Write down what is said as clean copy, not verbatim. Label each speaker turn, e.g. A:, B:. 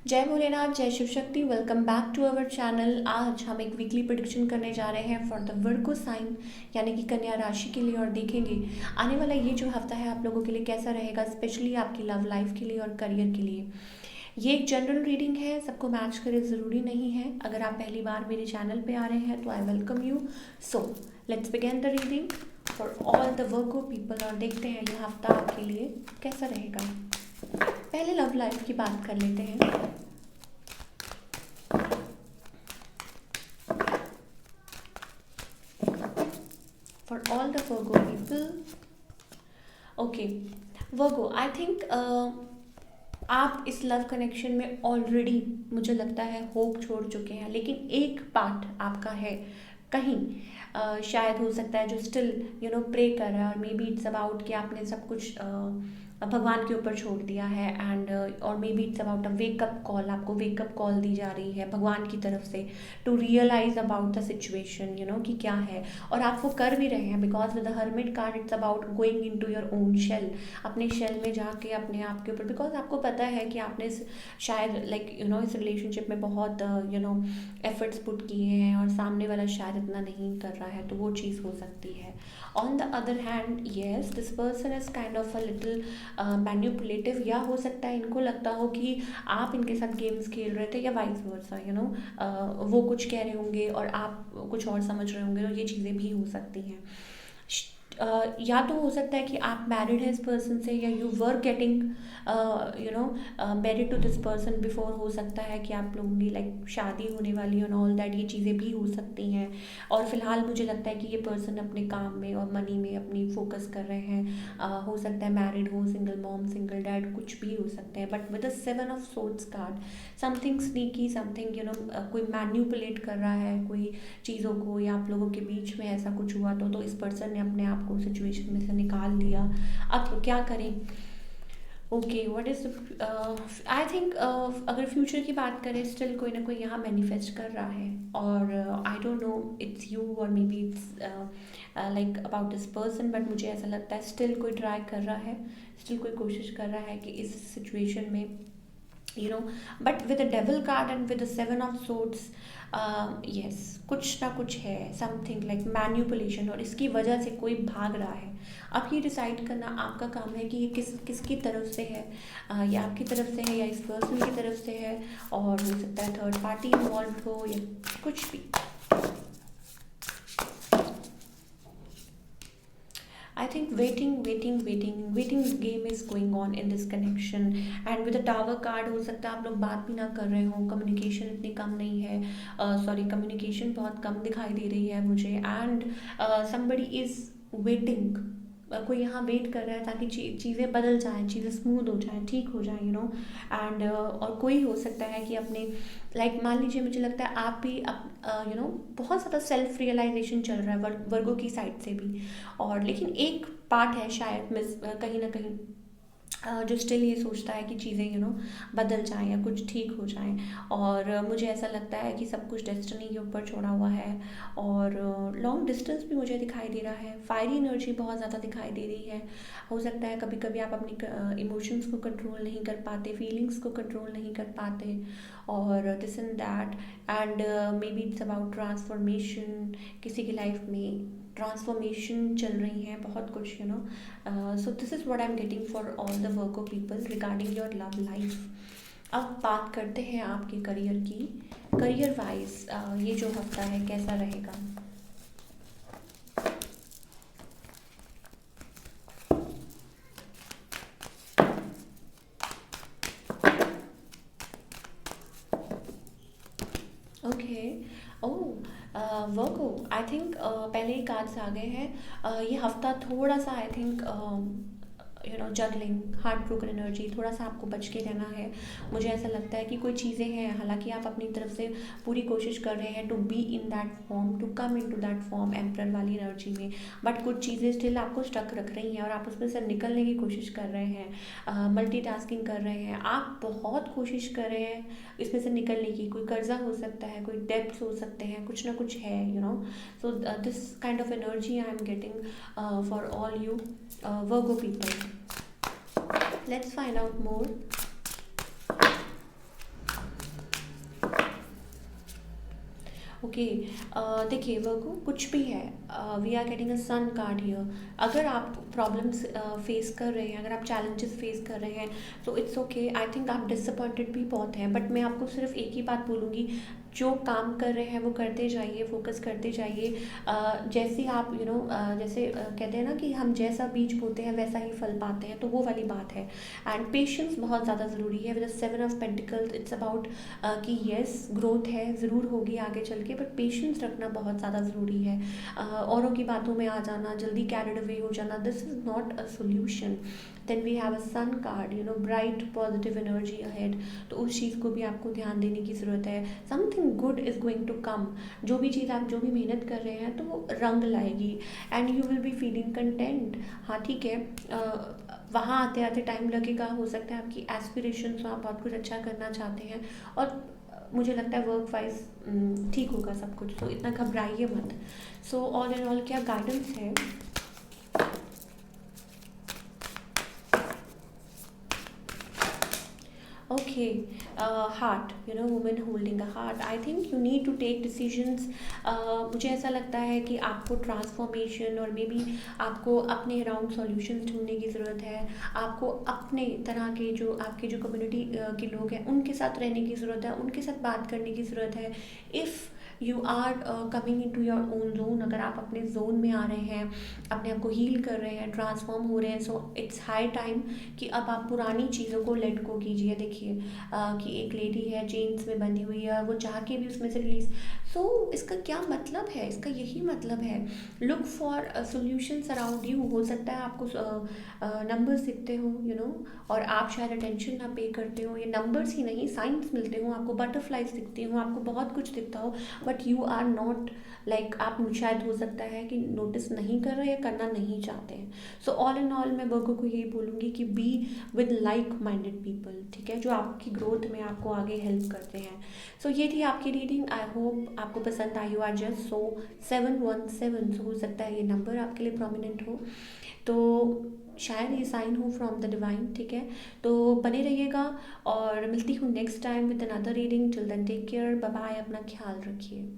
A: जय भोलेनाथ, जय Shiv Shakti. Welcome back to our channel. आज हम एक वीकली प्रेडिक्शन करने जा रहे हैं फॉर द वर्गो साइन यानी कि कन्या राशि के लिए, और देखेंगे आने वाला ये जो हफ्ता है आप लोगों के लिए कैसा रहेगा, स्पेशली आपकी लव लाइफ के लिए और करियर के लिए। ये एक जनरल रीडिंग है, सबको मैच करे ज़रूरी नहीं है। अगर आप पहली बार मेरे चैनल पे आ रहे हैं तो I welcome you. So let's begin the reading for all the Virgo people, और देखते हैं ये हफ्ता आपके लिए कैसा रहेगा। पहले लव लाइफ की बात कर लेते हैं। For all the Virgo people, okay, Virgo, I think आप इस लव कनेक्शन में ऑलरेडी मुझे लगता है होप छोड़ चुके हैं, लेकिन एक पार्ट आपका है कहीं, शायद हो सकता है जो स्टिल प्रे कर रहा है, और मे बी इट्स अबाउट कि आपने सब कुछ भगवान के ऊपर छोड़ दिया है, एंड और may be it's about a wake up call. आपको वेकअप कॉल दी जा रही है भगवान की तरफ से to realise about the situation, कि क्या है, और आप वो कर भी रहे हैं। Because with the hermit card it's about going in to your own shell, अपने शेल में जाके अपने आप के ऊपर, बिकॉज आपको पता है कि आपने शायद इस रिलेशनशिप में बहुत एफर्ट्स पुट किए हैं, और सामने वाला शायद इतना नहीं कर रहा है, तो वो चीज़ हो सकती है। On the other hand, yes, this person is kind of a little manipulative, या हो सकता है इनको लगता हो कि आप इनके साथ गेम्स खेल रहे थे, या वाइस वर्सा, वो कुछ कह रहे होंगे और आप कुछ और समझ रहे होंगे, तो ये चीज़ें भी हो सकती हैं। या तो हो सकता है कि आप मैरिड हैं इस पर्सन से, या you were getting married to this person before. हो सकता है कि आप लोगों की शादी होने वाली और ऑल दैट, ये चीज़ें भी हो सकती हैं। और फिलहाल मुझे लगता है कि ये पर्सन अपने काम में और मनी में अपनी फोकस कर रहे हैं। हो सकता है मैरिड हो, सिंगल मॉम, सिंगल डैड, कुछ भी हो सकते हैं। But with the 7 of swords card, something sneaky, something कोई मैन्युपुलेट कर रहा है कोई चीज़ों को, या आप लोगों के बीच में ऐसा कुछ हुआ तो इस पर्सन ने अपने आप को सिचुएशन में से निकाल लिया। अब क्या करें? Okay, what is I think अगर फ्यूचर की बात करें, स्टिल कोई ना कोई यहाँ मैनिफेस्ट कर रहा है, और I don't know it's you और may be it's about this person, but मुझे ऐसा लगता है स्टिल कोई ट्राई कर रहा है, स्टिल कोई कोशिश कर रहा है कि इस सिचुएशन में but with the devil card and with the 7 of swords, yes, कुछ ना कुछ है, समथिंग लाइक मैन्युपुलेशन, और इसकी वजह से कोई भाग रहा है। अब ये डिसाइड करना आपका काम है कि ये किसकी तरफ से है, या आपकी तरफ से है या इस पर्सन की तरफ से है, और हो सकता है थर्ड पार्टी इन्वॉल्व हो या कुछ भी। I think waiting game is going on in this connection, and with the tower card हो सकता है आप लोग बात भी ना कर रहे हो, कम्युनिकेशन इतनी कम नहीं है, सॉरी, कम्युनिकेशन बहुत कम दिखाई दे रही है मुझे, एंड somebody is waiting, कोई यहाँ वेट कर रहा है ताकि चीज़ें बदल जाएं, चीज़ें स्मूथ हो जाएं, ठीक हो जाएं, एंड और कोई हो सकता है कि अपने मान लीजिए, मुझे लगता है आप भी बहुत ज़्यादा सेल्फ रियलाइजेशन चल रहा है वर्गों की साइड से भी, और लेकिन एक पार्ट है शायद मिस कहीं ना कहीं, जो स्टिल ये सोचता है कि चीज़ें बदल जाएं या कुछ ठीक हो जाएं, और मुझे ऐसा लगता है कि सब कुछ डेस्टिनी के ऊपर छोड़ा हुआ है, और लॉन्ग डिस्टेंस भी मुझे दिखाई दे रहा है, फायरी एनर्जी बहुत ज़्यादा दिखाई दे रही है। हो सकता है कभी कभी आप अपनी इमोशंस को कंट्रोल नहीं कर पाते, फीलिंग्स को कंट्रोल नहीं कर पाते, और this and that, and may be it's about transformation, किसी की लाइफ में ट्रांसफॉर्मेशन चल रही हैं, बहुत कुछ so this is what I am getting for all the Virgo people regarding your love life. अब बात करते हैं आपके करियर की। करियर वाइज ये जो हफ्ता है कैसा रहेगा? Okay, oh, Virgo, I think पहले ही कार्ड्स आ गए हैं। ये हफ्ता थोड़ा सा I think juggling, heart broken energy, थोड़ा सा आपको बच के रहना है। मुझे ऐसा लगता है कि कोई चीज़ें हैं, हालांकि आप अपनी तरफ से पूरी कोशिश कर रहे हैं to be in that form, to come in to that form emperor वाली एनर्जी में, बट कुछ चीज़ें स्टिल आपको स्टक रख रही हैं, और आप उसमें से निकलने की कोशिश कर रहे हैं, मल्टीटास्किंग कर रहे हैं, आप बहुत कोशिश कर रहे हैं इसमें से निकलने की। कोई कर्जा हो सकता है, कोई डेब्ट्स हो सकते हैं, कुछ ना कुछ है, so this kind of energy I am getting for all you Virgo people. Let's find out more. Okay. देखिए वर्गो कुछ भी है, we are getting a sun card here. अगर आप प्रॉब्लम्स फेस कर रहे हैं, अगर आप चैलेंजेस फेस कर रहे हैं, तो इट्स ओके। आई थिंक आप डिसअपॉइंटेड भी बहुत हैं, बट मैं आपको सिर्फ एक ही बात बोलूँगी, जो काम कर रहे हैं वो करते जाइए, फोकस करते जाइए। जैसे आप जैसे कहते हैं ना कि हम जैसा बीज बोते हैं वैसा ही फल पाते हैं, तो वो वाली बात है। एंड पेशेंस बहुत ज़्यादा ज़रूरी है। With the 7 of pentacles it's about कि यस ग्रोथ है, ज़रूर होगी आगे चल के, बट पेशेंस रखना बहुत ज़्यादा ज़रूरी है। औरों की बातों में आ जाना, जल्दी कैरिड अवे हो जाना, this is not a solution. Then we have a sun card, bright positive energy ahead. तो उस चीज़ को भी आपको ध्यान देने की ज़रूरत है। Something good is going to come. जो भी चीज़ आप जो भी मेहनत कर रहे हैं तो वो रंग लाएगी, and you will be feeling content. हाँ ठीक है, वहाँ आते आते टाइम लगेगा, हो सकता है आपकी एस्पिरेशंस हो, आप बहुत कुछ अच्छा करना चाहते हैं, और मुझे लगता है वर्क वाइज ठीक होगा सब कुछ, तो इतना घबराइए मत। सो ऑल इन ऑल क्या गाइडेंस है। Okay, heart, woman holding a heart. I think you need to take decisions. मुझे ऐसा लगता है कि आपको ट्रांसफॉर्मेशन और मे बी आपको अपने अराउंड सॉल्यूशंस ढूंढने की ज़रूरत है। आपको अपने तरह के जो आपके जो कम्युनिटी के लोग हैं उनके साथ रहने की ज़रूरत है, उनके साथ बात करने की ज़रूरत है। If you are coming in to your own zone, अगर आप अपने जोन में आ रहे हैं, अपने आप को हील कर रहे हैं, ट्रांसफॉर्म हो रहे हैं, सो इट्स हाई टाइम कि अब आप पुरानी चीज़ों को लेट गो कीजिए। देखिए कि एक लेडी है चेन्स में बंधी हुई है और वो चाह के भी उसमें से रिलीज। सो इसका क्या मतलब है, इसका यही मतलब है, look for solutions around you. हो सकता है आपको नंबर्स दिखते हो, और आप शायद अटेंशन ना पे करते हो, ये नंबर्स ही नहीं साइंस मिलते हो, आपको बटरफ्लाइज दिखती हो, आपको बहुत कुछ दिखता हो, but you are not like आप शायद हो सकता है कि नोटिस नहीं कर रहे या करना नहीं चाहते हैं। सो ऑल इन ऑल मैं वर्गो को यही बोलूँगी कि be with like minded people, ठीक है, जो आपकी ग्रोथ में आपको आगे हेल्प करते हैं। सो ये थी आपकी रीडिंग। आई होप आपको पसंद आई हो। आज जस्ट सो 717, सो हो सकता है ये नंबर आपके लिए प्रोमिनेंट हो, तो शायद ये साइन हो फ्रॉम द डिवाइन, ठीक है। तो बने रहिएगा और मिलती हूँ next time with another reading. Till then take care, bye bye, अपना ख्याल रखिए।